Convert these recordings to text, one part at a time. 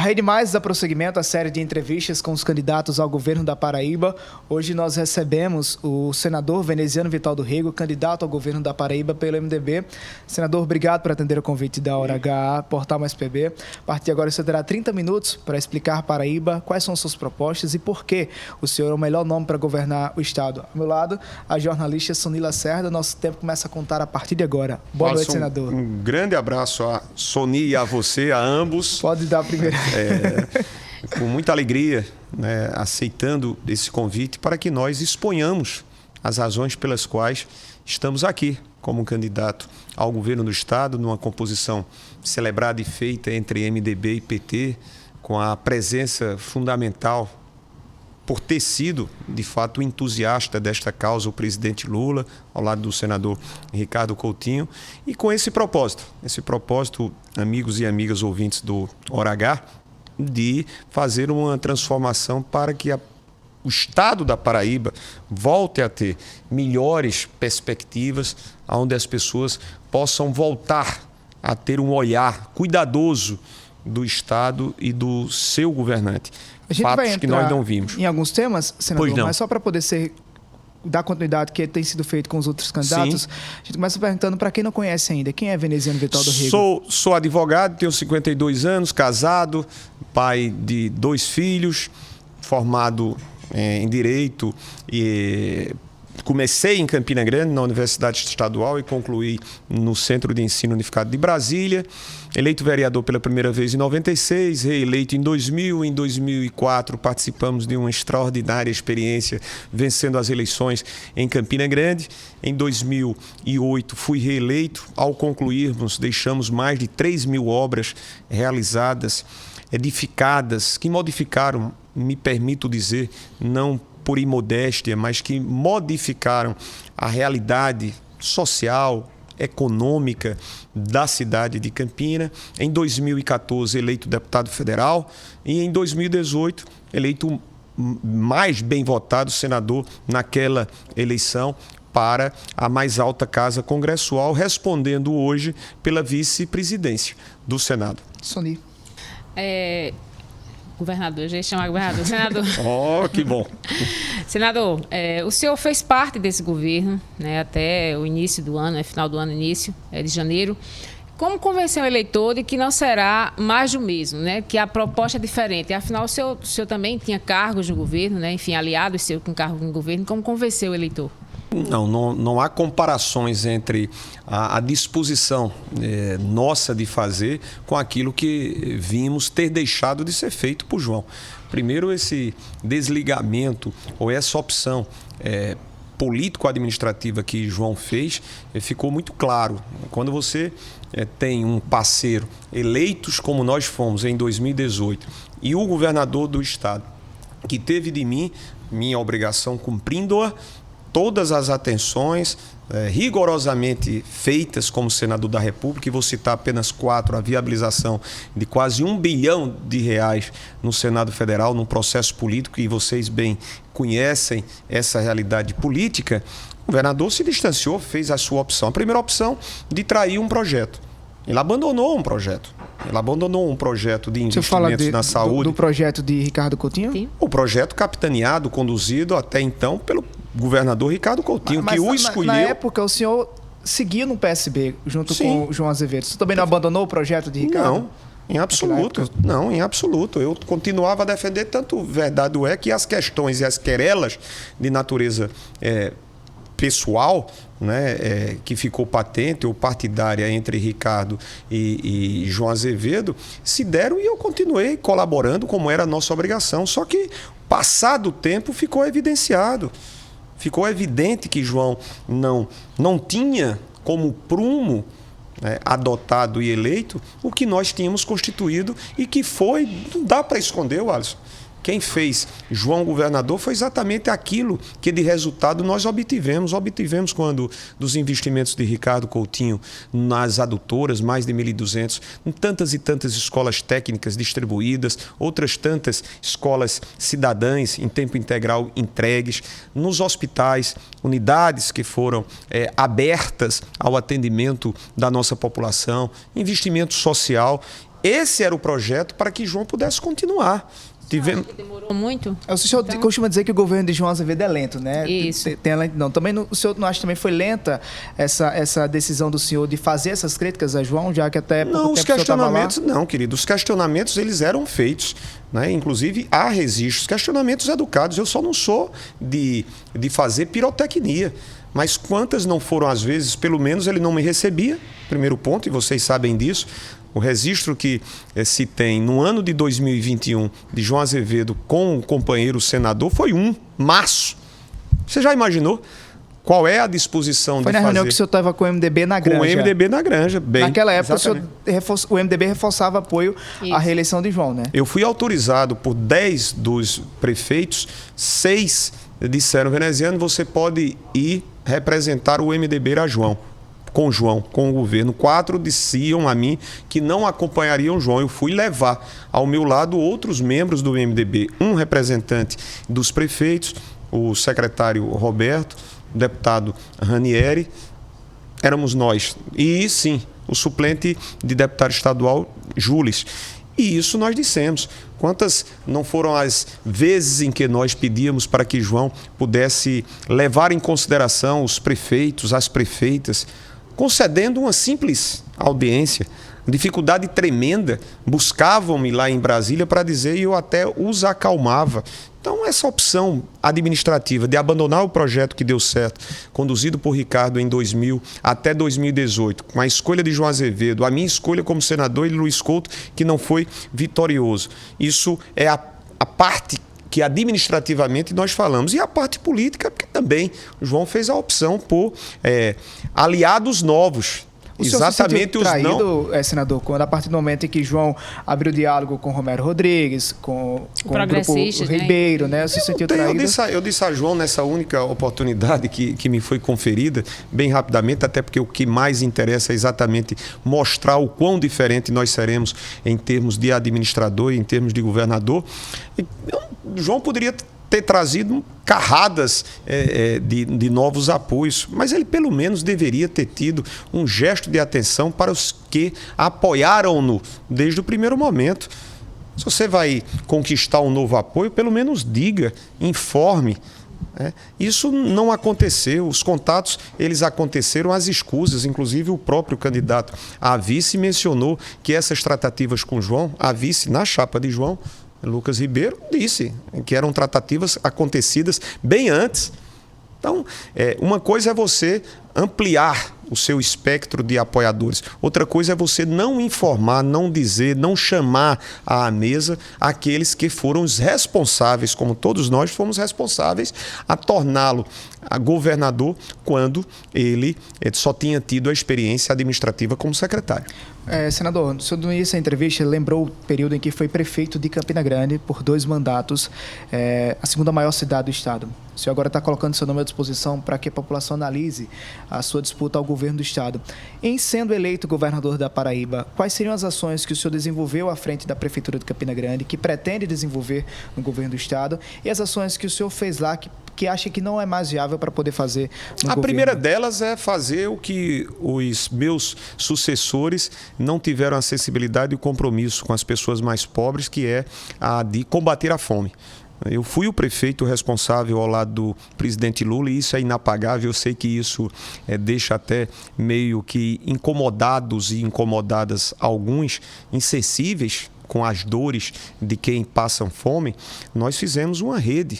Rede Mais dá prosseguimento à série de entrevistas com os candidatos ao governo da Paraíba. Hoje nós recebemos o senador Veneziano Vital do Rego, candidato ao governo da Paraíba pelo MDB. Senador, obrigado por atender o convite da Hora H, Portal Mais PB. A partir de agora você terá 30 minutos para explicar à Paraíba quais são suas propostas e por que o senhor é o melhor nome para governar o estado. Ao meu lado, a jornalista Soni Lacerda. Nosso tempo começa a contar a partir de agora. Boa noite, senador. Um grande abraço a Soni e a você, a ambos. Pode dar a primeira. Com muita alegria, né, aceitando esse convite para que nós exponhamos as razões pelas quais estamos aqui como candidato ao governo do estado, numa composição celebrada e feita entre MDB e PT, com a presença fundamental, por ter sido, de fato, entusiasta desta causa, o presidente Lula, ao lado do senador Ricardo Coutinho, e com esse propósito, amigos e amigas ouvintes do Hora H, de fazer uma transformação para que o estado da Paraíba volte a ter melhores perspectivas, onde as pessoas possam voltar a ter um olhar cuidadoso do estado e do seu governante. A gente Fatos vai que nós não vimos. Em alguns temas, senador, Pois não. mas só para poder dar continuidade que tem sido feito com os outros candidatos, Sim. a gente começa perguntando para quem não conhece ainda, quem é Veneziano Vital do Rego? Sou advogado, tenho 52 anos, casado, pai de 2 filhos, formado em Direito e comecei em Campina Grande, na Universidade Estadual, e concluí no Centro de Ensino Unificado de Brasília. Eleito vereador pela primeira vez em 96, reeleito em 2000. Em 2004, participamos de uma extraordinária experiência, vencendo as eleições em Campina Grande. Em 2008, fui reeleito. Ao concluirmos, deixamos mais de 3.000 obras realizadas, edificadas, que modificaram, me permito dizer, não por imodéstia, mas que modificaram a realidade social, econômica da cidade de Campina. Em 2014, eleito deputado federal, e em 2018, eleito mais bem votado senador naquela eleição para a mais alta casa congressual, respondendo hoje pela vice-presidência do Senado. Soni. Governador, já ia chamar governador. Senador. Oh, que bom. Senador, o senhor fez parte desse governo, né, até o início do ano, final do ano, início de janeiro. Como convencer o eleitor de que não será mais do mesmo, né, que a proposta é diferente? Afinal, o senhor também tinha cargos no governo, né, enfim, aliados seu com cargos no governo. Como convencer o eleitor? Não há comparações entre a disposição nossa de fazer com aquilo que vimos ter deixado de ser feito por João. Primeiro, esse desligamento ou essa opção político-administrativa que João fez ficou muito claro. Quando você tem um parceiro eleitos como nós fomos em 2018 e o governador do estado que teve de mim, minha obrigação cumprindo-a, todas as atenções rigorosamente feitas como senador da República, e vou citar apenas 4, a viabilização de quase R$1 bilhão no Senado Federal, num processo político, e vocês bem conhecem essa realidade política. O governador se distanciou, fez a sua opção. A primeira opção de trair um projeto. Ele abandonou um projeto. Ele abandonou um projeto de investimentos na saúde. Do projeto de Ricardo Coutinho? Sim. O projeto capitaneado, conduzido até então pelo governador Ricardo Coutinho, que o escolheu. Na época, o senhor seguia no PSB junto Sim. com o João Azevedo. Você também não abandonou o projeto de Ricardo? Não, em absoluto. Não, em absoluto. Eu continuava a defender, tanto verdade é que as questões e as querelas de natureza pessoal, né, que ficou patente ou partidária entre Ricardo e João Azevedo, se deram, e eu continuei colaborando como era a nossa obrigação. Só que, passado o tempo, ficou evidenciado. Ficou evidente que João não tinha como prumo, né, adotado e eleito o que nós tínhamos constituído, e que foi, não dá para esconder, Alisson. Quem fez João governador foi exatamente aquilo que de resultado nós obtivemos. Obtivemos quando dos investimentos de Ricardo Coutinho nas adutoras, mais de 1.200, em tantas e tantas escolas técnicas distribuídas, outras tantas escolas cidadãs em tempo integral entregues, nos hospitais, unidades que foram abertas ao atendimento da nossa população, investimento social. esse era o projeto para que João pudesse continuar. Tivemos... que demorou muito? O senhor costuma dizer que o governo de João Azevedo é lento, né? Isso. Não, também o senhor não acha que também foi lenta essa decisão do senhor de fazer essas críticas a João, já que até não, os questionamentos não, querido, os questionamentos eles eram feitos, né? Inclusive há registros, questionamentos educados. Eu só não sou de fazer pirotecnia, mas quantas não foram às vezes, pelo menos ele não me recebia, primeiro ponto, e vocês sabem disso. O registro que se tem no ano de 2021 de João Azevedo com o companheiro senador foi 1 março. Você já imaginou qual é a disposição de fazer? Foi na reunião que o senhor estava com o MDB na Granja. Com o MDB na Granja, bem. Naquela época o MDB reforçava apoio à reeleição de João, né? Eu fui autorizado por 10 dos prefeitos, 6 disseram, veneziano, você pode ir representar o MDB a João. Com o governo. 4 diziam a mim que não acompanhariam João. Eu fui levar ao meu lado outros membros do MDB, um representante dos prefeitos, o secretário Roberto, o deputado Ranieri, éramos nós. E sim, o suplente de deputado estadual, Jules. E isso nós dissemos. Quantas não foram as vezes em que nós pedíamos para que João pudesse levar em consideração os prefeitos, as prefeitas, concedendo uma simples audiência, dificuldade tremenda, buscavam-me lá em Brasília para dizer e eu até os acalmava. Então essa opção administrativa de abandonar o projeto que deu certo, conduzido por Ricardo em 2000 até 2018, com a escolha de João Azevedo, a minha escolha como senador e Luiz Couto, que não foi vitorioso. Isso é a parte que administrativamente nós falamos. E a parte política, porque também o João fez a opção por aliados novos. Exatamente os traído, senador, quando a partir do momento em que João abriu diálogo com Romero Rodrigues, com o grupo Ribeiro, né? Você se sentiu traído? Eu disse a João nessa única oportunidade que me foi conferida, bem rapidamente, até porque o que mais interessa é exatamente mostrar o quão diferente nós seremos em termos de administrador e em termos de governador. João poderia ter trazido carradas de novos apoios, mas ele pelo menos deveria ter tido um gesto de atenção para os que apoiaram-no desde o primeiro momento. Se você vai conquistar um novo apoio, pelo menos diga, informe. Isso não aconteceu, os contatos eles aconteceram às escusas, inclusive o próprio candidato a vice mencionou que essas tratativas com João, a vice na chapa de João, Lucas Ribeiro, disse que eram tratativas acontecidas bem antes. Então, uma coisa é você ampliar o seu espectro de apoiadores. Outra coisa é você não informar, não dizer, não chamar à mesa aqueles que foram os responsáveis, como todos nós fomos responsáveis, a torná-lo governador quando ele só tinha tido a experiência administrativa como secretário. Senador, o senhor no início da entrevista lembrou o período em que foi prefeito de Campina Grande por 2 mandatos, a segunda maior cidade do estado. O senhor agora está colocando seu nome à disposição para que a população analise a sua disputa ao governo do estado. Em sendo eleito governador da Paraíba, quais seriam as ações que o senhor desenvolveu à frente da prefeitura de Campina Grande, que pretende desenvolver no governo do estado, e as ações que o senhor fez lá que acha que não é mais viável para poder fazer no governo? A primeira delas é fazer o que os meus sucessores não tiveram a sensibilidade e o compromisso com as pessoas mais pobres, que é a de combater a fome. Eu fui o prefeito responsável ao lado do presidente Lula e isso é inapagável. Eu sei que isso deixa até meio que incomodados e incomodadas alguns, insensíveis com as dores de quem passa fome. Nós fizemos uma rede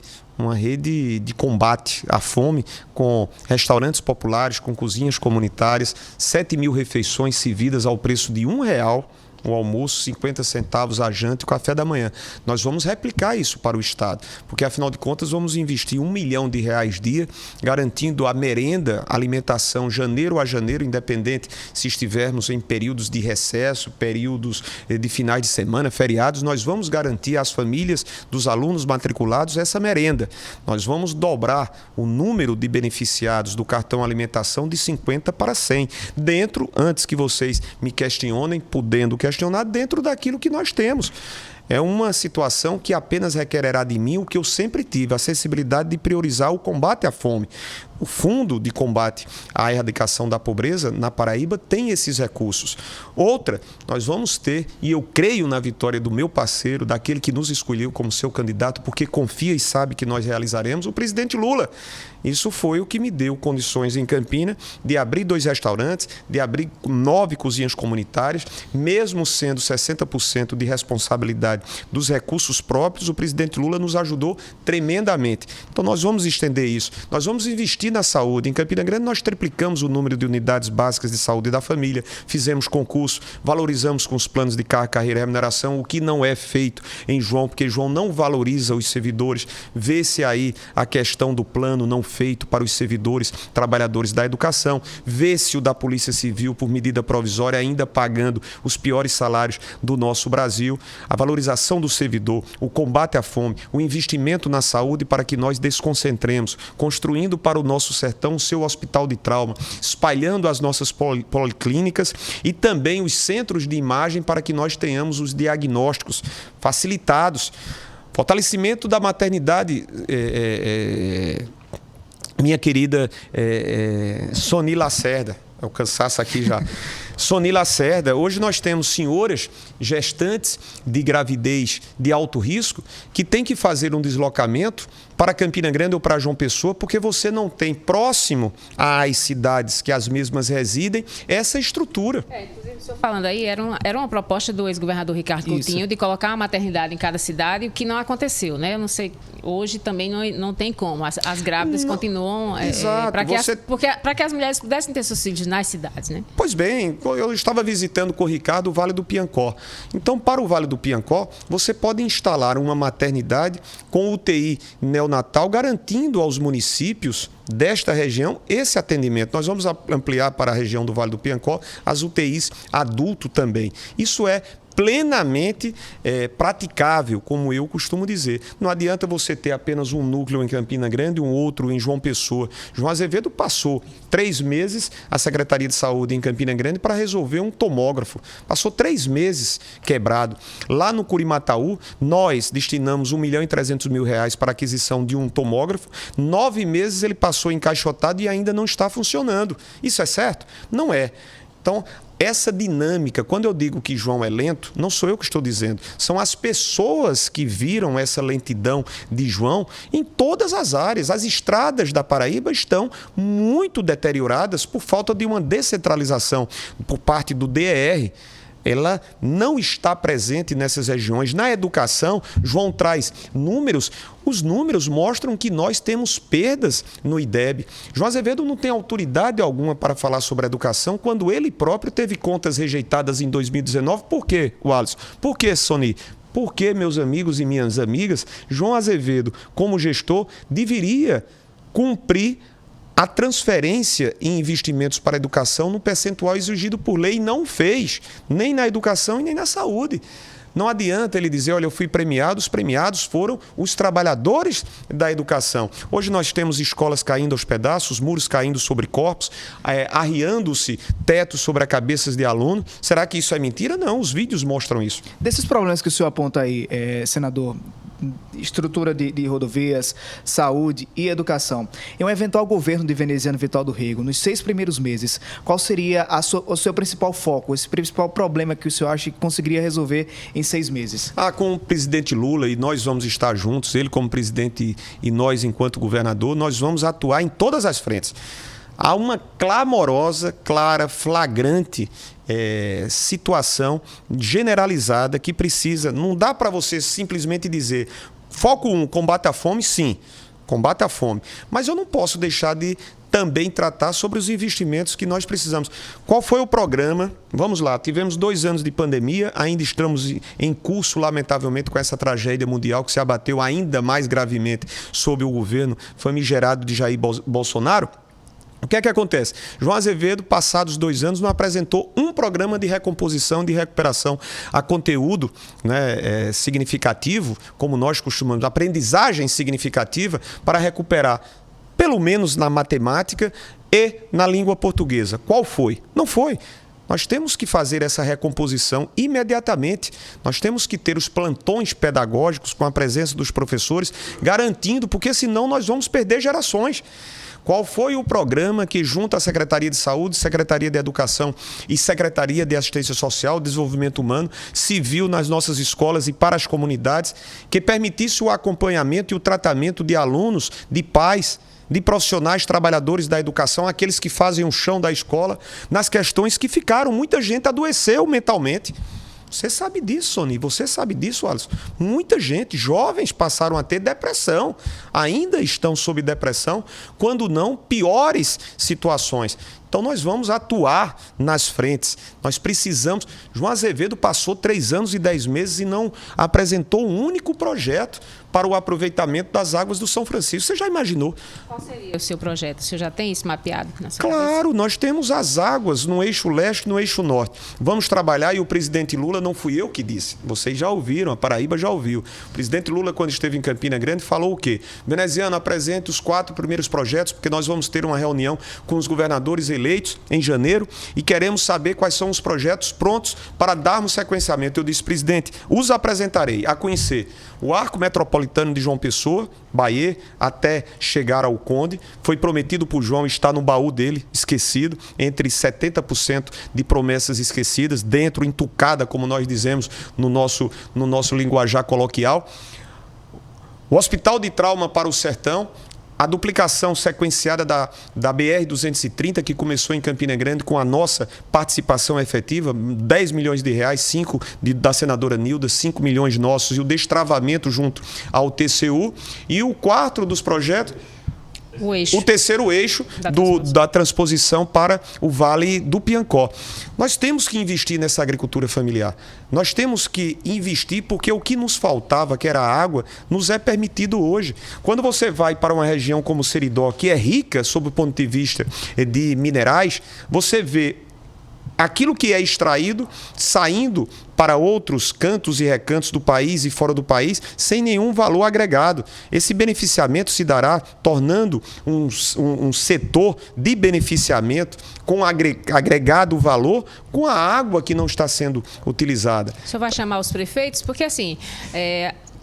de combate à fome, com restaurantes populares, com cozinhas comunitárias, 7.000 refeições servidas ao preço de R$1, o almoço, 50 centavos a janta e o café da manhã. Nós vamos replicar isso para o estado, porque afinal de contas vamos investir R$1 milhão dia, garantindo a merenda, alimentação, janeiro a janeiro, independente se estivermos em períodos de recesso, períodos de finais de semana, feriados, nós vamos garantir às famílias dos alunos matriculados essa merenda. Nós vamos dobrar o número de beneficiados do cartão alimentação de 50 para 100, dentro, antes que vocês me questionem, podendo questionar, dentro daquilo que nós temos. É uma situação que apenas requererá de mim o que eu sempre tive, a sensibilidade de priorizar o combate à fome. O Fundo de Combate à Erradicação da Pobreza na Paraíba tem esses recursos. Outra, nós vamos ter, e eu creio na vitória do meu parceiro, daquele que nos escolheu como seu candidato, porque confia e sabe que nós realizaremos, o presidente Lula. Isso foi o que me deu condições em Campina de abrir 2 restaurantes, de abrir 9 cozinhas comunitárias, mesmo sendo 60% de responsabilidade dos recursos próprios, o presidente Lula nos ajudou tremendamente. Então nós vamos estender isso, nós vamos investir na saúde. Em Campina Grande nós triplicamos o número de unidades básicas de saúde da família, fizemos concurso, valorizamos com os planos de carreira e remuneração, o que não é feito em João, porque João não valoriza os servidores. Vê-se aí a questão do plano não feito para os servidores, trabalhadores da educação, vê-se o da Polícia Civil por medida provisória ainda pagando os piores salários do nosso Brasil, a valorização do servidor, o combate à fome, o investimento na saúde para que nós desconcentremos, construindo para o nosso sertão o seu hospital de trauma, espalhando as nossas policlínicas e também os centros de imagem para que nós tenhamos os diagnósticos facilitados. Fortalecimento da maternidade, minha querida Soni Lacerda, é o cansaço aqui já. Soni Lacerda, hoje nós temos senhoras gestantes de gravidez de alto risco que têm que fazer um deslocamento para Campina Grande ou para João Pessoa, porque você não tem próximo às cidades que as mesmas residem essa estrutura. Inclusive, o senhor falando aí, era uma proposta do ex-governador Ricardo Coutinho de colocar uma maternidade em cada cidade, o que não aconteceu, né? Eu não sei, hoje também não tem como. As grávidas continuam para que as mulheres pudessem ter seus filhos nas cidades, né? Pois bem, eu estava visitando com o Ricardo o Vale do Piancó. Então, para o Vale do Piancó, você pode instalar uma maternidade com UTI neonatal, garantindo aos municípios desta região esse atendimento. Nós vamos ampliar para a região do Vale do Piancó as UTIs adulto também. Isso é plenamente praticável, como eu costumo dizer. Não adianta você ter apenas um núcleo em Campina Grande e um outro em João Pessoa. João Azevedo passou 3 meses a Secretaria de Saúde em Campina Grande para resolver um tomógrafo. Passou 3 meses quebrado. Lá no Curimataú, nós destinamos R$1.300.000 para a aquisição de um tomógrafo. 9 meses ele passou encaixotado e ainda não está funcionando. Isso é certo? Não é. Então, essa dinâmica, quando eu digo que João é lento, não sou eu que estou dizendo, são as pessoas que viram essa lentidão de João em todas as áreas. As estradas da Paraíba estão muito deterioradas por falta de uma descentralização por parte do DER. Ela não está presente nessas regiões. Na educação, João traz números. Os números mostram que nós temos perdas no IDEB. João Azevedo não tem autoridade alguma para falar sobre a educação quando ele próprio teve contas rejeitadas em 2019. Por quê, Wallace? Por quê, Soni? Porque, meus amigos e minhas amigas, João Azevedo, como gestor, deveria cumprir a transferência em investimentos para a educação no percentual exigido por lei, não fez, nem na educação e nem na saúde. Não adianta ele dizer, olha, eu fui premiado, os premiados foram os trabalhadores da educação. Hoje nós temos escolas caindo aos pedaços, muros caindo sobre corpos, arriando-se tetos sobre as cabeças de alunos. Será que isso é mentira? Não, os vídeos mostram isso. Desses problemas que o senhor aponta aí, senador, estrutura de rodovias, saúde e educação. Em um eventual governo de Veneziano Vital do Rego, nos 6 primeiros meses, qual seria o seu principal foco, esse principal problema que o senhor acha que conseguiria resolver em 6 meses? Com o presidente Lula, e nós vamos estar juntos, ele como presidente e nós enquanto governador, nós vamos atuar em todas as frentes. Há uma clamorosa, clara, flagrante situação generalizada que precisa... Não dá para você simplesmente dizer, foco 1, combate à fome, sim, combate à fome. Mas eu não posso deixar de também tratar sobre os investimentos que nós precisamos. Qual foi o programa? Vamos lá, tivemos 2 anos de pandemia, ainda estamos em curso, lamentavelmente, com essa tragédia mundial que se abateu ainda mais gravemente sobre o governo famigerado de Jair Bolsonaro. O que é que acontece? João Azevedo, passados 2 anos, não apresentou um programa de recomposição, de recuperação a conteúdo, né, significativo, como nós costumamos, aprendizagem significativa para recuperar, pelo menos na matemática e na língua portuguesa. Qual foi? Não foi. Nós temos que fazer essa recomposição imediatamente. Nós temos que ter os plantões pedagógicos com a presença dos professores, garantindo, porque senão nós vamos perder gerações. Qual foi o programa que, junto à Secretaria de Saúde, Secretaria de Educação e Secretaria de Assistência Social, Desenvolvimento Humano, se viu nas nossas escolas e para as comunidades, que permitisse o acompanhamento e o tratamento de alunos, de pais, de profissionais, trabalhadores da educação, aqueles que fazem o chão da escola, nas questões que ficaram, muita gente adoeceu mentalmente. Você sabe disso, Sony, você sabe disso, Alisson. Muita gente, jovens, passaram a ter depressão, ainda estão sob depressão, quando não piores situações. Então nós vamos atuar nas frentes. Nós precisamos... João Azevedo passou 3 anos e 10 meses e não apresentou um único projeto para o aproveitamento das águas do São Francisco. Você já imaginou? Qual seria o seu projeto? Você já tem isso mapeado na sua cabeça? Claro, nós temos as águas no eixo leste e no eixo norte. Vamos trabalhar, e o presidente Lula, não fui eu que disse, vocês já ouviram, a Paraíba já ouviu. O presidente Lula, quando esteve em Campina Grande, falou o quê? Veneziano, apresente os 4 primeiros projetos, porque nós vamos ter uma reunião com os governadores eleitos em janeiro e queremos saber quais são os projetos prontos para darmos sequenciamento. Eu disse, presidente, os apresentarei a conhecer o arco metropolitano de João Pessoa, Bahia, até chegar ao Conde. Foi prometido por João, está no baú dele, esquecido, entre 70% de promessas esquecidas, dentro, entucada, como nós dizemos no nosso linguajar coloquial. O Hospital de Trauma para o Sertão, a duplicação sequenciada da BR-230, que começou em Campina Grande com a nossa participação efetiva, 10 milhões de reais, 5 da senadora Nilda, 5 milhões nossos, e o destravamento junto ao TCU. E o 4 dos projetos... O terceiro eixo da transposição para o Vale do Piancó. Nós temos que investir nessa agricultura familiar. Nós temos que investir porque o que nos faltava, que era a água, nos é permitido hoje. Quando você vai para uma região como Seridó, que é rica sob o ponto de vista de minerais, você vê aquilo que é extraído saindo para outros cantos e recantos do país e fora do país sem nenhum valor agregado. Esse beneficiamento se dará tornando um setor de beneficiamento com agregado valor com a água que não está sendo utilizada. O senhor vai chamar os prefeitos? Porque assim...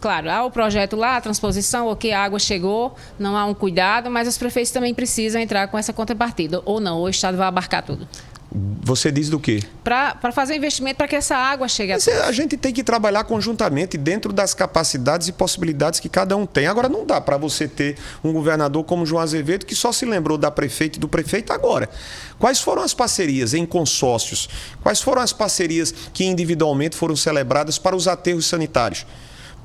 Claro, há o projeto lá, a transposição, ok, a água chegou, não há um cuidado, mas os prefeitos também precisam entrar com essa contrapartida. Ou não, ou o Estado vai abarcar tudo. Você diz do quê? Para fazer investimento para que essa água chegue a todos. A gente tem que trabalhar conjuntamente dentro das capacidades e possibilidades que cada um tem. Agora, não dá para você ter um governador como João Azevedo que só se lembrou da prefeita e do prefeito agora. Quais foram as parcerias em consórcios? Quais foram as parcerias que individualmente foram celebradas para os aterros sanitários?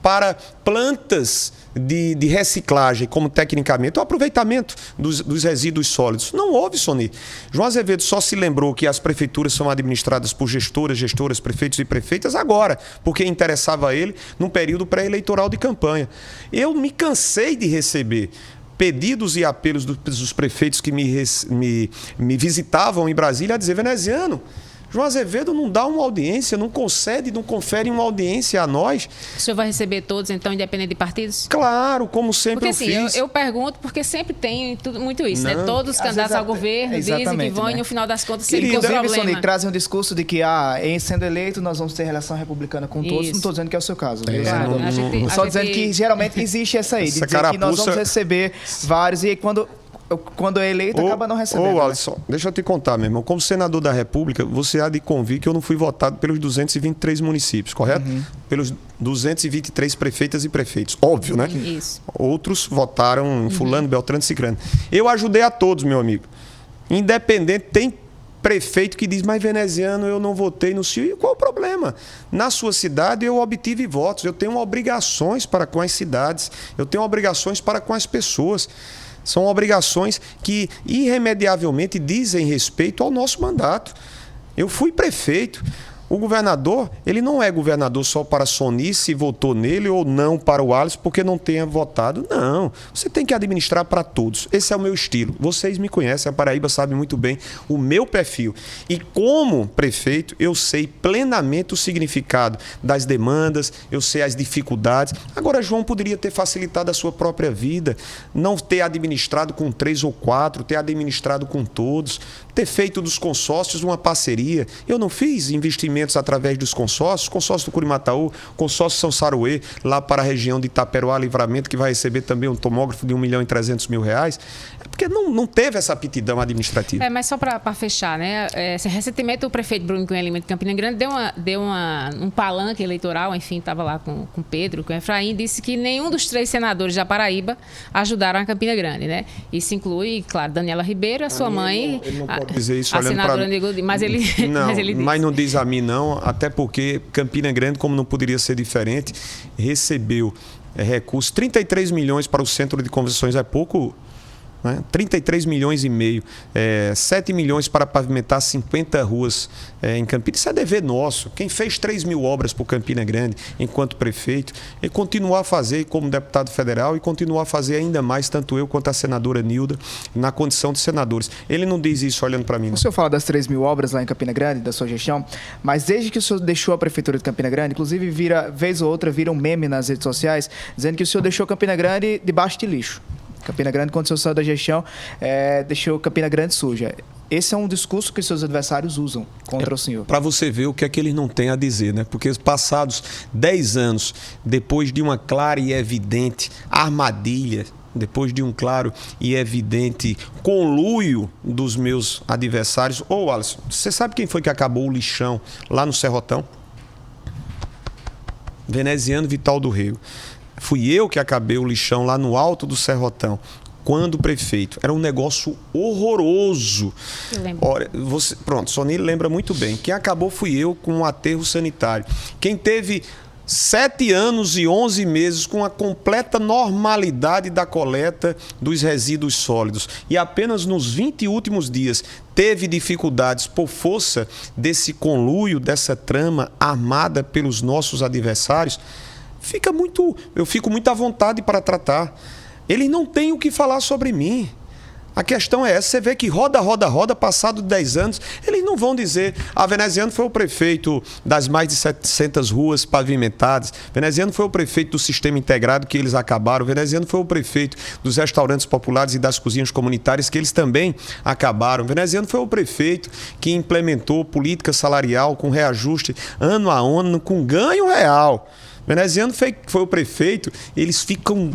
Para plantas de reciclagem, como tecnicamente, o aproveitamento dos resíduos sólidos. Não houve, Sony. João Azevedo só se lembrou que as prefeituras são administradas por gestoras, prefeitos e prefeitas agora, porque interessava a ele num período pré-eleitoral de campanha. Eu me cansei de receber pedidos e apelos dos prefeitos que me visitavam em Brasília a dizer, veneziano, João Azevedo não dá uma audiência, não concede, não confere uma audiência a nós. O senhor vai receber todos, então, independente de partidos? Claro, como sempre porque, eu assim, fiz. Eu pergunto porque sempre tem muito isso, né? Todos os candidatos ao governo dizem que vão e no final das contas se encontra problema. Inclusive, Sony, trazem um discurso de que, em sendo eleito, nós vamos ter relação republicana com todos. Não estou dizendo que é o seu caso. Claro, só dizendo que geralmente existe essa aí, de dizer que nós vamos receber vários e quando é eleito, acaba não recebendo. Alisson, deixa eu te contar, meu irmão. Como senador da República, você há de convir que eu não fui votado pelos 223 municípios, correto? Pelos 223 prefeitas e prefeitos. Óbvio, né? Isso. Outros votaram em fulano, beltrano, cicrano. Eu ajudei a todos, meu amigo. Independente, tem prefeito que diz, mas veneziano, eu não votei no senhor. E qual o problema? Na sua cidade eu obtive votos. Eu tenho obrigações para com as cidades. Eu tenho obrigações para com as pessoas. São obrigações que irremediavelmente dizem respeito ao nosso mandato. Eu fui prefeito. O governador, ele não é governador só para Sony, se votou nele ou não para o Alisson, porque não tenha votado. Não, você tem que administrar para todos. Esse é o meu estilo. Vocês me conhecem, a Paraíba sabe muito bem o meu perfil. E como prefeito, eu sei plenamente o significado das demandas, eu sei as dificuldades. Agora, João poderia ter facilitado a sua própria vida, não ter administrado com 3 ou 4, ter administrado com todos. ter feito dos consórcios uma parceria. Eu não fiz investimentos através dos consórcios, consórcio do Curimataú, consórcio São Saruê, lá para a região de Itaperoá, Livramento, que vai receber também um tomógrafo de R$1.300.000. É porque não teve essa aptidão administrativa. Mas só para fechar, né? Recentemente o prefeito Bruno Cunha Lima de Campina Grande deu um palanque eleitoral, enfim, estava lá com Pedro, com Efraim, disse que nenhum dos 3 senadores da Paraíba ajudaram a Campina Grande, né? Isso inclui, claro, Daniela Ribeiro, a sua mãe... Ele não pode dizer isso a olhando senadora para... mas ele disse. Mas não diz a mim não, até porque Campina Grande, como não poderia ser diferente, recebeu recursos, 33 milhões para o Centro de Convenções, é pouco... 33 milhões e meio, 7 milhões para pavimentar 50 ruas em Campinas. Isso é dever nosso. Quem fez 3.000 obras por Campina Grande enquanto prefeito, e continuar a fazer como deputado federal e continuar a fazer ainda mais, tanto eu quanto a senadora Nilda, na condição de senadores. Ele não diz isso olhando para mim. O senhor fala das 3.000 obras lá em Campina Grande, da sua gestão, mas desde que o senhor deixou a prefeitura de Campina Grande, inclusive vez ou outra vira um meme nas redes sociais, dizendo que o senhor deixou Campina Grande debaixo de lixo. Campina Grande, quando o senhor saiu da gestão, deixou Campina Grande suja. Esse é um discurso que seus adversários usam contra o senhor. Para você ver o que é que eles não têm a dizer, né? Porque passados 10 anos, depois de uma clara e evidente armadilha, depois de um claro e evidente conluio dos meus adversários... Ô, Alisson, você sabe quem foi que acabou o lixão lá no Serrotão? Veneziano Vital do Rego. Fui eu que acabei o lixão lá no alto do Serrotão, quando prefeito. Era um negócio horroroso. Eu lembro. Olha, pronto, Sony lembra muito bem. Quem acabou fui eu com um aterro sanitário. Quem teve 7 anos e 11 meses com a completa normalidade da coleta dos resíduos sólidos e apenas nos 20 últimos dias teve dificuldades por força desse conluio, dessa trama armada pelos nossos adversários, eu fico muito à vontade para tratar. Eles não têm o que falar sobre mim. A questão é essa, você vê que roda, passado 10 anos, eles não vão dizer, Veneziano foi o prefeito das mais de 700 ruas pavimentadas, Veneziano foi o prefeito do sistema integrado que eles acabaram, Veneziano foi o prefeito dos restaurantes populares e das cozinhas comunitárias que eles também acabaram, Veneziano foi o prefeito que implementou política salarial com reajuste ano a ano, com ganho real. Veneziano foi o prefeito, eles ficam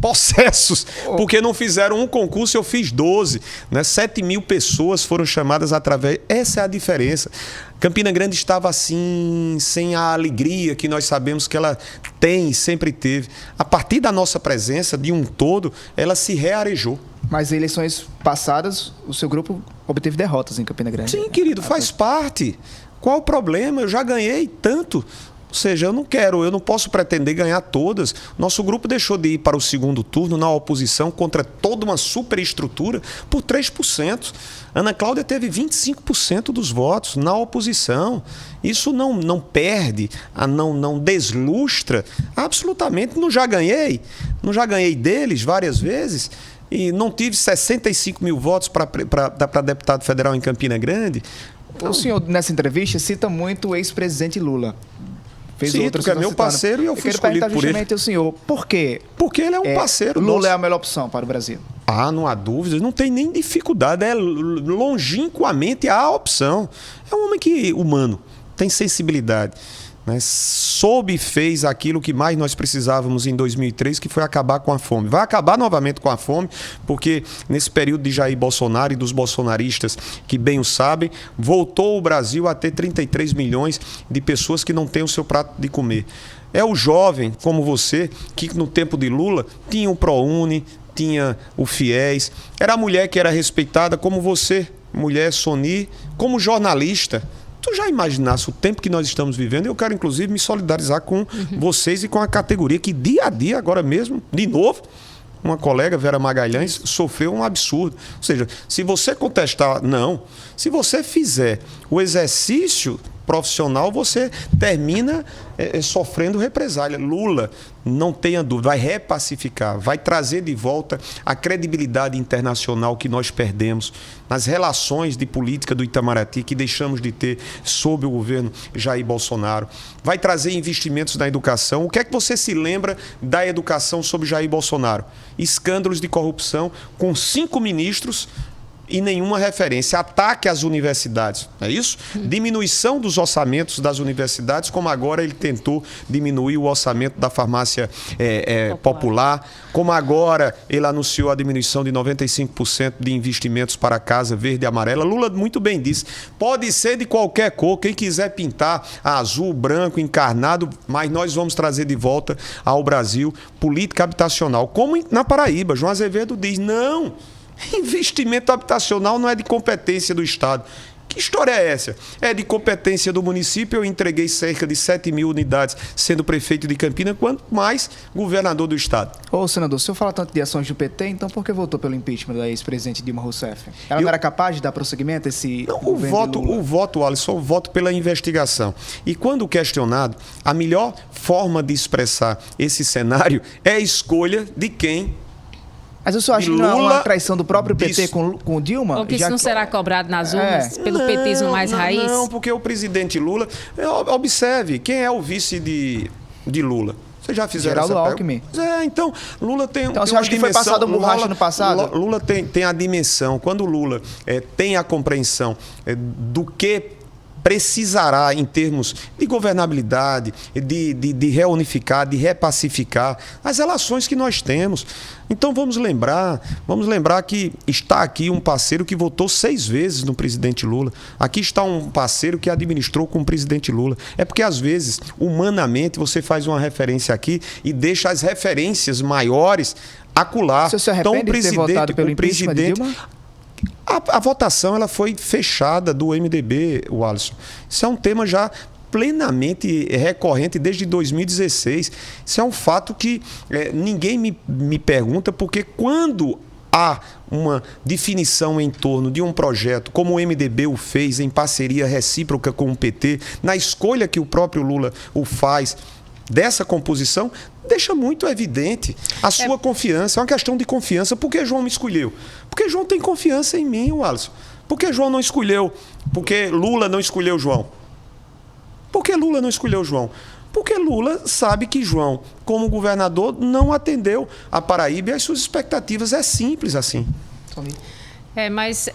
possessos, porque não fizeram um concurso, eu fiz 12, né? 7.000 pessoas foram chamadas através... Essa é a diferença. Campina Grande estava assim, sem a alegria que nós sabemos que ela tem e sempre teve. A partir da nossa presença, de um todo, ela se rearejou. Mas em eleições passadas, o seu grupo obteve derrotas em Campina Grande. Sim, querido, faz parte. Qual o problema? Eu já ganhei tanto. Ou seja, eu não posso pretender ganhar todas. Nosso grupo deixou de ir para o segundo turno na oposição contra toda uma superestrutura por 3%. Ana Cláudia teve 25% dos votos na oposição. Isso não perde, não deslustra. Absolutamente, não já ganhei deles várias vezes. E não tive 65.000 votos para deputado federal em Campina Grande. O senhor, nessa entrevista, cita muito o ex-presidente Lula. Sim, porque é meu parceiro e eu fui escolhido por ele. O senhor, por quê? Porque ele é um parceiro Lula nosso. é a melhor opção para o Brasil. Não há dúvidas, não tem nem dificuldade, é longínquamente a opção. É um homem humano, tem sensibilidade, né? Soube e fez aquilo que mais nós precisávamos em 2003, que foi acabar com a fome. Vai acabar novamente com a fome, porque nesse período de Jair Bolsonaro e dos bolsonaristas, que bem o sabem, voltou o Brasil a ter 33 milhões de pessoas que não têm o seu prato de comer. É o jovem, como você, que no tempo de Lula tinha o ProUni, tinha o FIES, era a mulher que era respeitada como você, mulher Sony, como jornalista. Tu já imaginasse o tempo que nós estamos vivendo? Eu quero, inclusive, me solidarizar com vocês e com a categoria que, dia a dia, agora mesmo, de novo, uma colega, Vera Magalhães, sofreu um absurdo. Ou seja, se você contestar, não. Se você fizer o exercício profissional, você termina sofrendo represália. Lula, não tenha dúvida, vai repacificar, vai trazer de volta a credibilidade internacional que nós perdemos nas relações de política do Itamaraty, que deixamos de ter sob o governo Jair Bolsonaro. Vai trazer investimentos na educação. O que é que você se lembra da educação sob Jair Bolsonaro? Escândalos de corrupção com 5 ministros e nenhuma referência. Ataque às universidades, é isso? Diminuição dos orçamentos das universidades, como agora ele tentou diminuir o orçamento da farmácia popular, como agora ele anunciou a diminuição de 95% de investimentos para a Casa Verde e Amarela. Lula muito bem disse, pode ser de qualquer cor, quem quiser pintar azul, branco, encarnado, mas nós vamos trazer de volta ao Brasil política habitacional, como na Paraíba. João Azevedo diz, não, investimento habitacional não é de competência do Estado. Que história é essa? É de competência do município. Eu entreguei cerca de 7.000 unidades sendo prefeito de Campina, quanto mais governador do Estado. Ô, senador, o senhor fala tanto de ações do PT, então por que votou pelo impeachment da ex-presidente Dilma Rousseff? Ela não era capaz de dar prosseguimento a esse governo de Lula? O voto, Alisson, eu voto pela investigação. E quando questionado, a melhor forma de expressar esse cenário é a escolha de quem. Mas o senhor acha que não é uma traição do próprio PT com o Dilma? Ou que isso não será cobrado nas urnas pelo petismo mais raiz? Não, porque o presidente Lula... Observe, quem é o vice de Lula? Vocês já fizeram Geraldo Alckmin. Então, Lula tem então, você acha que foi passado um borracha no passado? Lula tem a dimensão. Quando o Lula tem a compreensão do que precisará em termos de governabilidade, de reunificar, de repacificar as relações que nós temos. Então vamos lembrar que está aqui um parceiro que votou 6 vezes no presidente Lula. Aqui está um parceiro que administrou com o presidente Lula. É porque às vezes, humanamente, você faz uma referência aqui e deixa as referências maiores acular. Você se arrepende de ter votado pelo impeachment de Dilma? A votação ela foi fechada do MDB, o Alisson. Isso é um tema já plenamente recorrente desde 2016. Isso é um fato que ninguém me pergunta, porque quando há uma definição em torno de um projeto, como o MDB o fez em parceria recíproca com o PT, na escolha que o próprio Lula o faz dessa composição, deixa muito evidente a sua confiança. É uma questão de confiança. Por que João me escolheu? Porque João tem confiança em mim, Alisson. Por que João não escolheu? Porque Lula não escolheu João? Por que Lula não escolheu João? Porque Lula sabe que João, como governador, não atendeu a Paraíba e as suas expectativas. É simples assim. Mas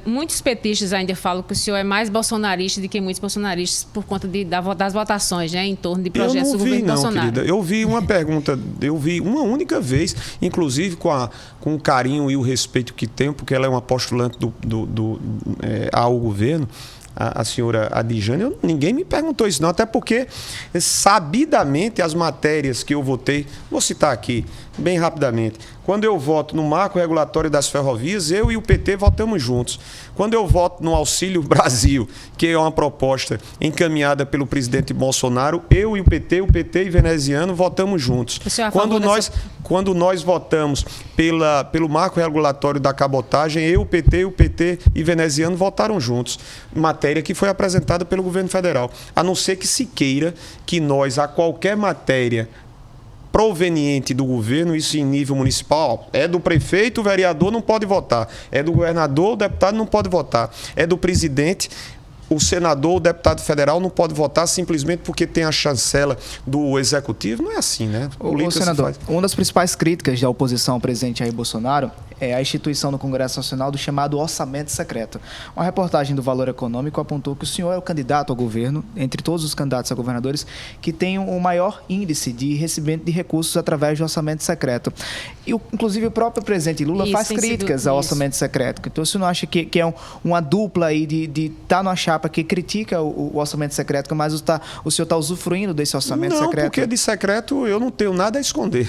muitos petistas ainda falam que o senhor é mais bolsonarista do que muitos bolsonaristas por conta das votações, né, em torno de projetos do governo Bolsonaro. Querida. Eu vi uma pergunta, eu vi uma única vez, inclusive com o carinho e o respeito que tenho, porque ela é uma postulante ao governo, a senhora Adjane, ninguém me perguntou isso não, até porque sabidamente as matérias que eu votei, vou citar aqui bem rapidamente. Quando eu voto no marco regulatório das ferrovias, eu e o PT votamos juntos. Quando eu voto no Auxílio Brasil, que é uma proposta encaminhada pelo presidente Bolsonaro, eu e o PT e veneziano votamos juntos. Quando nós votamos pelo marco regulatório da cabotagem, eu, o PT e veneziano votaram juntos. Matéria que foi apresentada pelo governo federal. A não ser que se queira que nós, a qualquer matéria proveniente do governo, isso em nível municipal, é do prefeito, o vereador não pode votar, é do governador, o deputado não pode votar, é do presidente, o senador, o deputado federal não pode votar simplesmente porque tem a chancela do executivo. Não é assim, né? O senador, uma das principais críticas da oposição ao presidente Jair Bolsonaro é a instituição no Congresso Nacional do chamado orçamento secreto. Uma reportagem do Valor Econômico apontou que o senhor é o candidato ao governo, entre todos os candidatos a governadores, que tem o maior índice de recebimento de recursos através do orçamento secreto. E, inclusive, o próprio presidente Lula faz críticas ao orçamento secreto. Então, você não acha que é uma dupla aí de estar numa chapa que critica o orçamento secreto, mas o senhor está usufruindo desse orçamento secreto? Não, porque de secreto eu não tenho nada a esconder.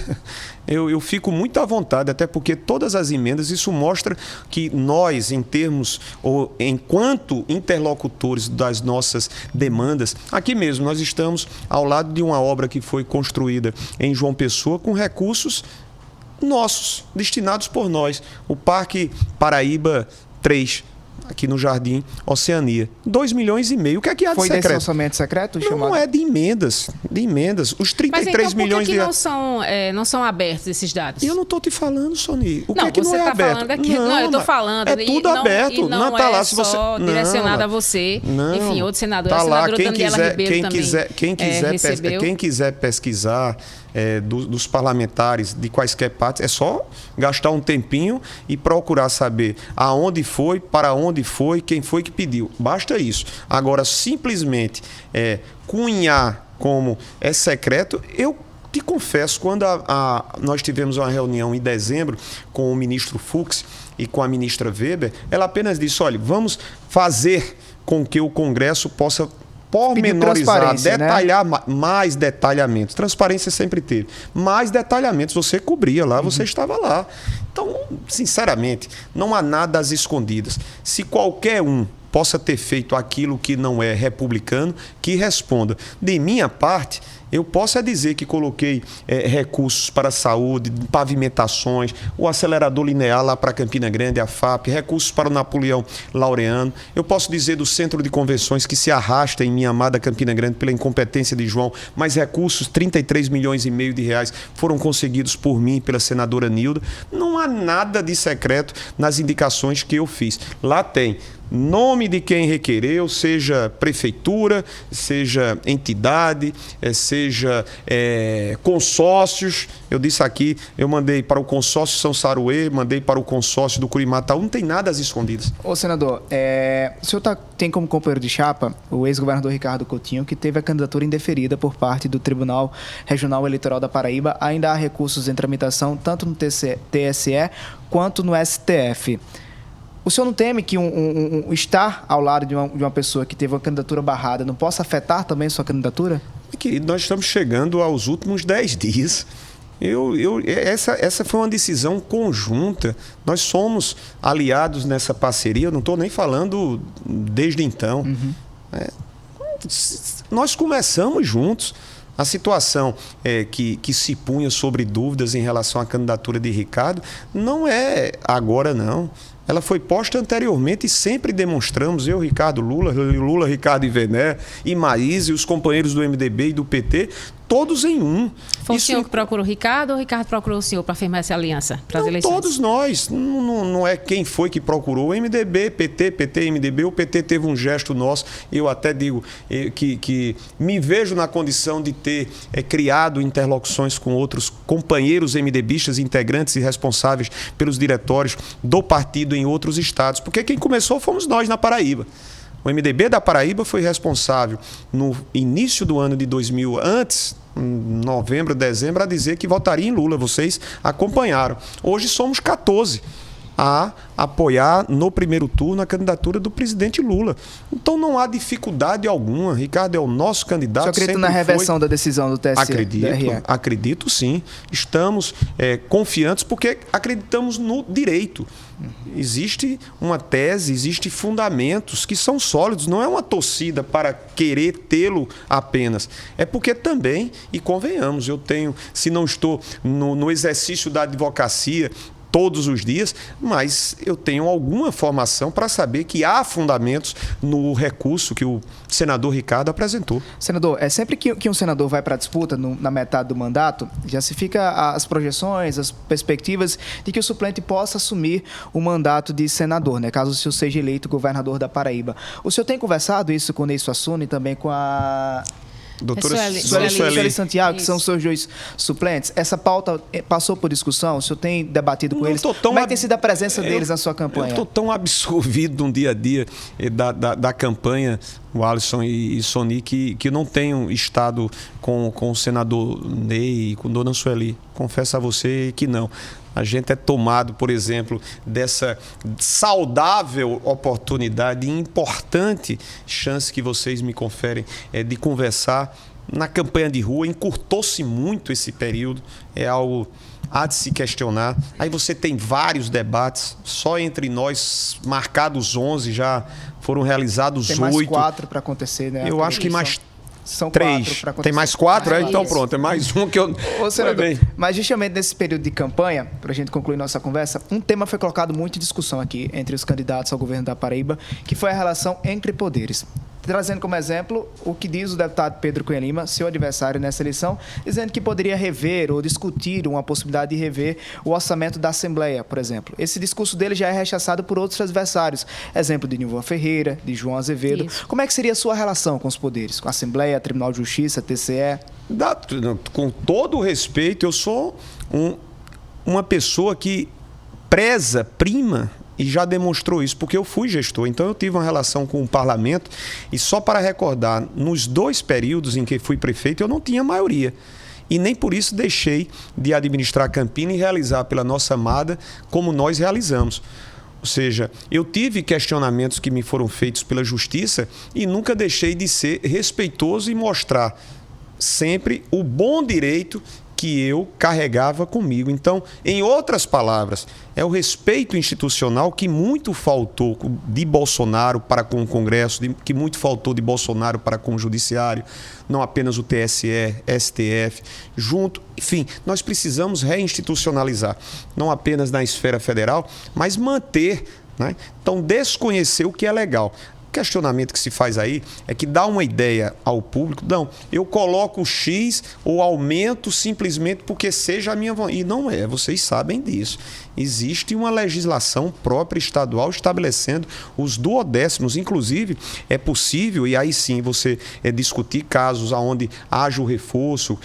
Eu fico muito à vontade, até porque todas as emendas, isso mostra que nós, em termos, ou enquanto interlocutores das nossas demandas, aqui mesmo nós estamos ao lado de uma obra que foi construída em João Pessoa com recursos nossos, destinados por nós. O Parque Paraíba 3. aqui no Jardim Oceania. 2 milhões e meio. O que é que há de Foi secreto? desse orçamento secreto? Não é de emendas. Os 33 milhões de... Mas então por que não são abertos esses dados? Eu não estou te falando, Sony. O que não, é que não é aberto? Falando aqui, não, eu estou falando. É tudo aberto. E não tá é lá, se você... só direcionado a você. Não, enfim, outro senador. Tá a lá, senadora Daniela Ribeiro quem quiser pesquisar dos parlamentares de quaisquer partes, é só gastar um tempinho e procurar saber aonde foi, para onde foi, quem foi que pediu. Basta isso. Agora, simplesmente cunhar como é secreto, eu te confesso, quando nós tivemos uma reunião em dezembro com o ministro Fux e com a ministra Weber, ela apenas disse, olha, vamos fazer com que o Congresso possa pormenorizar, detalhar, né? Mais detalhamentos. Transparência sempre teve. Mais detalhamentos. Você cobria lá, você estava lá. Então, sinceramente, não há nada às escondidas. Se qualquer um possa ter feito aquilo que não é republicano, que responda. De minha parte, eu posso dizer que coloquei recursos para a saúde, pavimentações, o acelerador linear lá para Campina Grande, a FAP, recursos para o Napoleão Laureano. Eu posso dizer do centro de convenções que se arrasta em minha amada Campina Grande pela incompetência de João, mas recursos, 33 milhões e meio de reais, foram conseguidos por mim e pela senadora Nilda. Não há nada de secreto nas indicações que eu fiz. Lá tem nome de quem requereu, seja prefeitura, seja entidade, seja consórcios. Eu disse aqui, eu mandei para o consórcio São Saruê, mandei para o consórcio do Curimataú, não tem nada às escondidas. Ô, senador, o senhor tem como companheiro de chapa o ex-governador Ricardo Coutinho, que teve a candidatura indeferida por parte do Tribunal Regional Eleitoral da Paraíba. Ainda há recursos em tramitação, tanto no TSE quanto no STF. O senhor não teme que estar ao lado de uma pessoa que teve uma candidatura barrada não possa afetar também sua candidatura? Querido, nós estamos chegando aos últimos 10 dias. Essa foi uma decisão conjunta. Nós somos aliados nessa parceria. Eu não estou nem falando desde então. Uhum. Nós começamos juntos. A situação que se punha sobre dúvidas em relação à candidatura de Ricardo não é agora, não. Ela foi posta anteriormente e sempre demonstramos, eu, Ricardo Lula, Ricardo Ivené, e Maís e os companheiros do MDB e do PT, todos em um. Foi o senhor que procurou o Ricardo ou o Ricardo procurou o senhor para firmar essa aliança para as eleições? Todos nós. Não é quem foi que procurou. O MDB, PT, MDB. O PT teve um gesto nosso. Eu até digo que me vejo na condição de ter criado interlocuções com outros companheiros MDBistas, integrantes e responsáveis pelos diretórios do partido em outros estados. Porque quem começou fomos nós na Paraíba. O MDB da Paraíba foi responsável no início do ano de 2000, antes, novembro, dezembro, a dizer que votaria em Lula. Vocês acompanharam. Hoje somos 14 a apoiar no primeiro turno a candidatura do presidente Lula. Então não há dificuldade alguma. Ricardo é o nosso candidato. Você acredita na reversão da decisão do TSE? Acredito sim. Estamos confiantes porque acreditamos no direito. Existe uma tese, existem fundamentos que são sólidos. Não é uma torcida para querer tê-lo apenas. É porque também, e convenhamos, eu tenho, se não estou no exercício da advocacia todos os dias, mas eu tenho alguma formação para saber que há fundamentos no recurso que o senador Ricardo apresentou. Senador, sempre que um senador vai para a disputa na metade do mandato, já se fica as projeções, as perspectivas de que o suplente possa assumir o mandato de senador, né? Caso o senhor seja eleito governador da Paraíba. O senhor tem conversado isso com o Ney Suassuna e também com a doutora Sueli Santiago, que são os seus dois suplentes? Essa pauta passou por discussão? O senhor tem debatido com eles? Como é que tem sido a presença deles na sua campanha? Eu estou tão absorvido no dia a dia da campanha, o Alisson e Sony, que eu não tenho estado com o senador Ney e com dona Sueli. Confesso a você que não. A gente é tomado, por exemplo, dessa saudável oportunidade e importante chance que vocês me conferem de conversar na campanha de rua. Encurtou-se muito esse período, é algo há de se questionar. Aí você tem vários debates, só entre nós, marcados 11, já foram realizados 8. Tem mais 4 para acontecer, né? Eu acho que mais São 3. quatro. Tem mais 4? Mais Então isso. pronto, é mais um que eu... Ô, senador, bem. mas justamente nesse período de campanha, para a gente concluir nossa conversa, um tema foi colocado muito em discussão aqui entre os candidatos ao governo da Paraíba, que foi a relação entre poderes. Trazendo como exemplo o que diz o deputado Pedro Cunha Lima, seu adversário nessa eleição, dizendo que poderia rever ou discutir uma possibilidade de rever o orçamento da Assembleia, por exemplo. Esse discurso dele já é rechaçado por outros adversários. Exemplo de Nilvan Ferreira, de João Azevedo. Isso. Como é que seria a sua relação com os poderes? Com a Assembleia, Tribunal de Justiça, TCE? Com todo o respeito, eu sou uma pessoa que prima e já demonstrou isso, porque eu fui gestor. Então eu tive uma relação com o parlamento e só para recordar, nos 2 períodos em que fui prefeito, eu não tinha maioria. E nem por isso deixei de administrar Campina e realizar pela nossa amada como nós realizamos. Ou seja, eu tive questionamentos que me foram feitos pela justiça e nunca deixei de ser respeitoso e mostrar sempre o bom direito que eu carregava comigo. Então, em outras palavras, é o respeito institucional que muito faltou de Bolsonaro para com o Congresso, que muito faltou de Bolsonaro para com o Judiciário, não apenas o TSE, STF, junto. Enfim, nós precisamos reinstitucionalizar, não apenas na esfera federal, mas manter, né? Então, desconhecer o que é legal. O questionamento que se faz aí é que dá uma ideia ao público, não, eu coloco X ou aumento simplesmente porque seja a minha vontade. E não é, vocês sabem disso. Existe uma legislação própria estadual estabelecendo os duodécimos. Inclusive, é possível, e aí sim você discutir casos onde haja o reforço,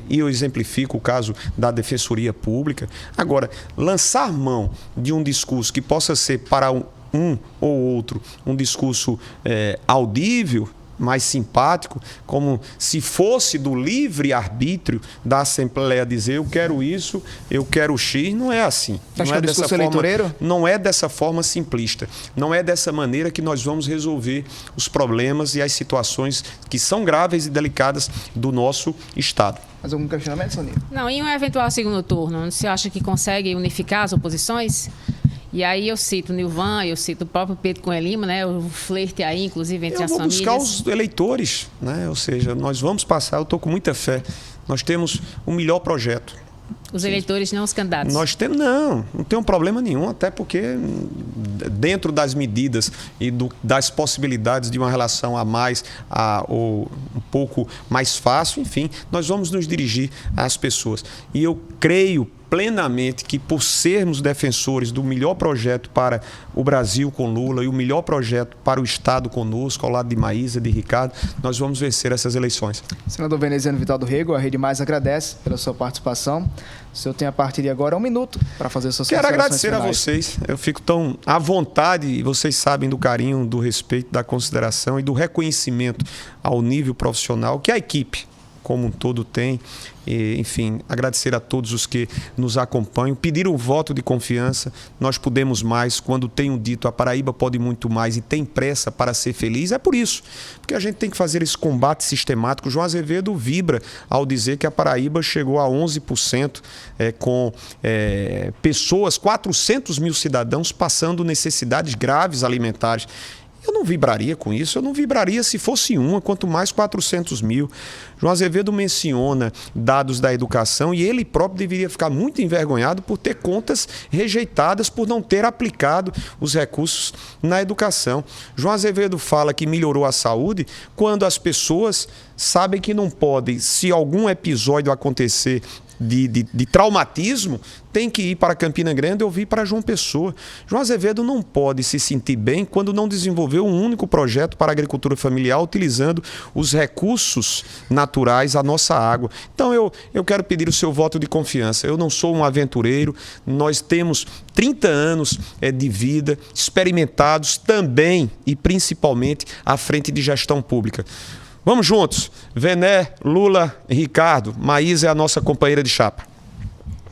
e eu exemplifico o caso da Defensoria Pública. Agora, lançar mão de um discurso que possa ser para um ou outro, um discurso audível, mais simpático, como se fosse do livre-arbítrio da Assembleia dizer eu quero isso, eu quero X, não é assim. Acho que é discurso eleitoreiro? Não é dessa forma simplista. Não é dessa maneira que nós vamos resolver os problemas e as situações que são graves e delicadas do nosso Estado. Mais algum questionamento, Sonia? Não, em um eventual segundo turno, você acha que consegue unificar as oposições? E aí eu cito o Nilvan, eu cito o próprio Pedro Cunha Lima, né? O flerte aí, inclusive, entre as famílias. Eu vou buscar os eleitores, né? Ou seja, nós vamos passar, eu estou com muita fé. Nós temos o melhor projeto. Os eleitores, não os candidatos. Nós temos, não tem um problema nenhum, até porque dentro das medidas e das possibilidades de uma relação a mais, ou um pouco mais fácil, enfim, nós vamos nos dirigir às pessoas. E eu creio plenamente que, por sermos defensores do melhor projeto para o Brasil com Lula e o melhor projeto para o Estado conosco, ao lado de Maísa, de Ricardo, nós vamos vencer essas eleições. Senador Veneziano Vital do Rego, a Rede Mais agradece pela sua participação. O senhor tem a partir de agora 1 minuto para fazer suas Quero considerações agradecer finais. a vocês. Eu fico tão à vontade, e vocês sabem do carinho, do respeito, da consideração e do reconhecimento ao nível profissional que a equipe como um todo tem. E, enfim, agradecer a todos os que nos acompanham, pedir um voto de confiança. Nós podemos mais, quando tenho dito a Paraíba pode muito mais e tem pressa para ser feliz, é por isso, porque a gente tem que fazer esse combate sistemático. João Azevedo vibra ao dizer que a Paraíba chegou a 11% com pessoas, 400 mil cidadãos passando necessidades graves alimentares. Eu não vibraria com isso, eu não vibraria se fosse uma, quanto mais 400 mil. João Azevedo menciona dados da educação e ele próprio deveria ficar muito envergonhado por ter contas rejeitadas, por não ter aplicado os recursos na educação. João Azevedo fala que melhorou a saúde quando as pessoas sabem que não podem, se algum episódio acontecer de traumatismo, tem que ir para Campina Grande ou vir para João Pessoa. João Azevedo não pode se sentir bem quando não desenvolveu um único projeto para a agricultura familiar utilizando os recursos naturais, a nossa água. Então eu quero pedir o seu voto de confiança. Eu não sou um aventureiro, nós temos 30 anos de vida, experimentados também e principalmente à frente de gestão pública. Vamos juntos. Vené, Lula, Ricardo, Maísa é a nossa companheira de chapa.